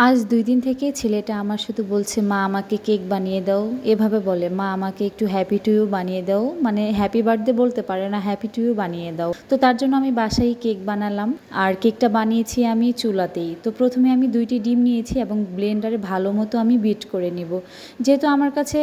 আজ ২ দিন থেকে ছেলেটা আমার শুধু বলছে, "মা আমাকে কেক বানিয়ে দাও।" এভাবে বলে, "মা আমাকে একটু হ্যাপি টু ইউ বানিয়ে দাও।" মানে হ্যাপি বার্থডে বলতে পারে না, হ্যাপি টু ইউ বানিয়ে দাও। তো তার জন্য আমি বাসায় কেক বানালাম। আর কেকটা বানিয়েছি আমি চুলাতেই। তো প্রথমে আমি ২ টি ডিম নিয়েছি এবং ব্লেন্ডারে ভালো মতো আমি বিট করে নিব। যেহেতু আমার কাছে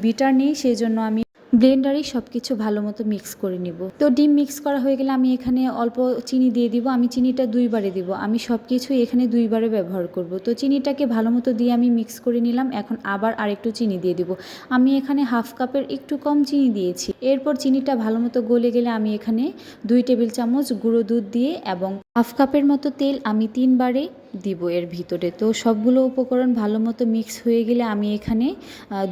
বিটার নেই, সেজন্য আমি ব্লেন্ডারেই সব কিছু ভালো মতো মিক্স করে নিব। তো ডিম মিক্স করা হয়ে গেলে আমি এখানে অল্প চিনি দিয়ে দিব। আমি চিনিটা ২ বারে দিব। আমি সব কিছুই এখানে ২ বারে ব্যবহার করব। তো চিনিটাকে ভালো মতো দিয়ে আমি মিক্স করে নিলাম। এখন আবার আরেকটু চিনি দিয়ে দিব। আমি এখানে হাফ কাপের একটু কম চিনি দিয়েছি। এরপর চিনিটা ভালো মতো গলে গেলে আমি এখানে ২ টেবিল চামচ গুঁড়ো দুধ দিয়ে এবং হাফ কাপের মতো তেল আমি ৩ বারে দিব এর ভিতরে। তো সবগুলো উপকরণ ভালো মতো মিক্স হয়ে গেলে আমি এখানে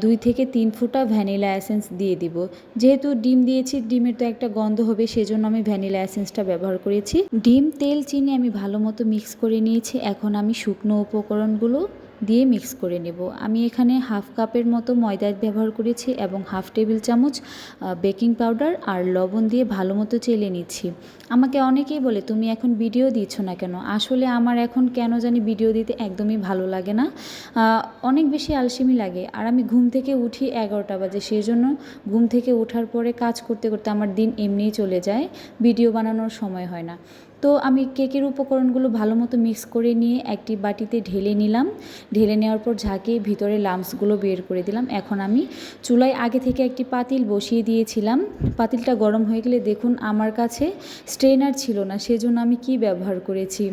২ থেকে ৩ ফোঁটা ভ্যানিলা এসেন্স দিয়ে দিব। যেহেতু ডিম দিয়েছি, ডিমের তো একটা গন্ধ হবে, সেজন্য আমি ভ্যানিলা এসেন্সটা ব্যবহার করেছি। ডিম, তেল, চিনি আমি ভালো মতো মিক্স করে নিয়েছি। এখন আমি শুকনো উপকরণগুলো দিয়ে মিক্স করে নেব। আমি এখানে হাফ কাপের মতো ময়দা ব্যবহার করেছি এবং হাফ টেবিল চামচ বেকিং পাউডার আর লবণ দিয়ে ভালো মতো চেলে নিচ্ছি। আমাকে অনেকেই বলে, তুমি এখন ভিডিও দিচ্ছ না কেন? আসলে আমার এখন কেন জানি ভিডিও দিতে একদমই ভালো লাগে না। অনেক বেশি আলসেমি লাগে। আর আমি ঘুম থেকে উঠি 11টা বাজে, সেজন্য ঘুম থেকে ওঠার পরে কাজ করতে করতে আমার দিন এমনিই চলে যায়, ভিডিও বানানোর সময় হয় না। তো আমি কেকের উপকরণগুলো ভালো মতো মিক্স করে নিয়ে একটি বাটিতে ঢেলে নিলাম। ঢেলে নেওয়ার পর ঝাঁকিয়ে ভিতরে লাম্পসগুলো বের করে দিলাম। এখন আমি চুলায় আগে থেকে একটি পাতিল বসিয়ে দিয়েছিলাম। পাতিলটা গরম হয়ে গেলে দেখুন আমার কাছে স্ট্রেনার ছিল না, সেজন্য আমি কি ব্যবহার করেছি।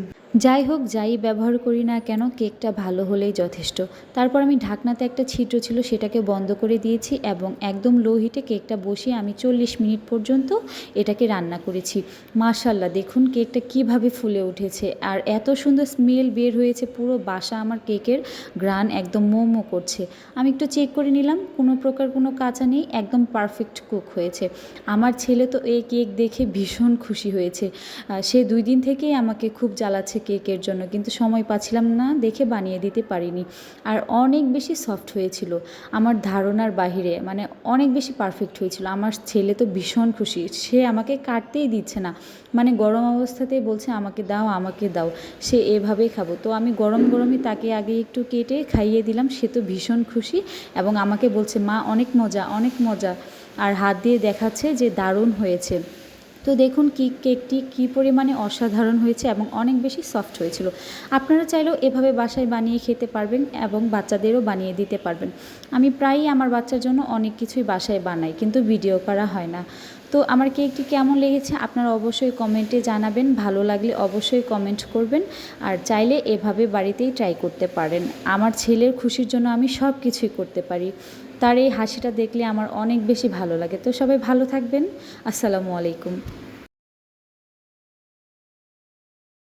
যাই হোক, যাই ব্যবহার করি না কেন, কেকটা ভালো হলেই যথেষ্ট। তারপর আমি ঢাকনাতে একটা ছিদ্র ছিল, সেটাকে বন্ধ করে দিয়েছি এবং একদম লো হিটে কেকটা বসিয়ে আমি 40 মিনিট পর্যন্ত এটাকে রান্না করেছি। মাশাআল্লাহ, দেখুন কেকটা কিভাবে ফুলে উঠেছে আর এত সুন্দর স্মেল বের হয়েছে, পুরো বাসা আমার কেকের ঘ্রাণ একদম মোমো করছে। আমি একটু চেক করে নিলাম, কোনো প্রকার কোনো কাঁচা নেই, একদম পারফেক্ট কুক হয়েছে। আমার ছেলে তো এই কেক দেখে ভীষণ খুশি হয়েছে। সে 2 দিন থেকেই আমাকে খুব জ্বালাচ্ছে কেকের জন্য, কিন্তু সময় পাচ্ছিলাম না দেখে বানিয়ে দিতে পারিনি। আর অনেক বেশি সফট হয়েছিল, আমার ধারণার বাহিরে, মানে অনেক বেশি পারফেক্ট হয়েছিল। আমার ছেলে তো ভীষণ খুশি, সে আমাকে কাটতেই দিচ্ছে না, মানে গরম অবস্থাতেই বলছে আমাকে দাও আমাকে দাও, সে এভাবেই খাবো। তো আমি গরম গরমই তাকে আগে একটু কেটে খাইয়ে দিলাম, সে তো ভীষণ খুশি এবং আমাকে বলছে, মা অনেক মজা অনেক মজা, আর হাত দিয়ে দেখাচ্ছে যে দারুণ হয়েছে। তো দেখুন কেকটি কী পরিমাণে অসাধারণ হয়েছে এবং অনেক বেশি সফট হয়েছিল। আপনারা চাইলেও এভাবে বাসায় বানিয়ে খেতে পারবেন এবং বাচ্চাদেরও বানিয়ে দিতে পারবেন। আমি প্রায়ই আমার বাচ্চার জন্য অনেক কিছুই বাসায় বানাই, কিন্তু ভিডিও করা হয় না। তো আমার কেকটি কেমন লেগেছে আপনারা অবশ্যই কমেন্টে জানাবেন। ভালো লাগলে অবশ্যই কমেন্ট করবেন। আর চাইলে এভাবে বাড়িতেই ট্রাই করতে পারেন। আমার ছেলের খুশির জন্য আমি সব কিছুই করতে পারি। তার এই হাসিটা দেখলে আমার অনেক বেশি ভালো লাগে। তো সবাই ভালো থাকবেন। আসসালামু আলাইকুম।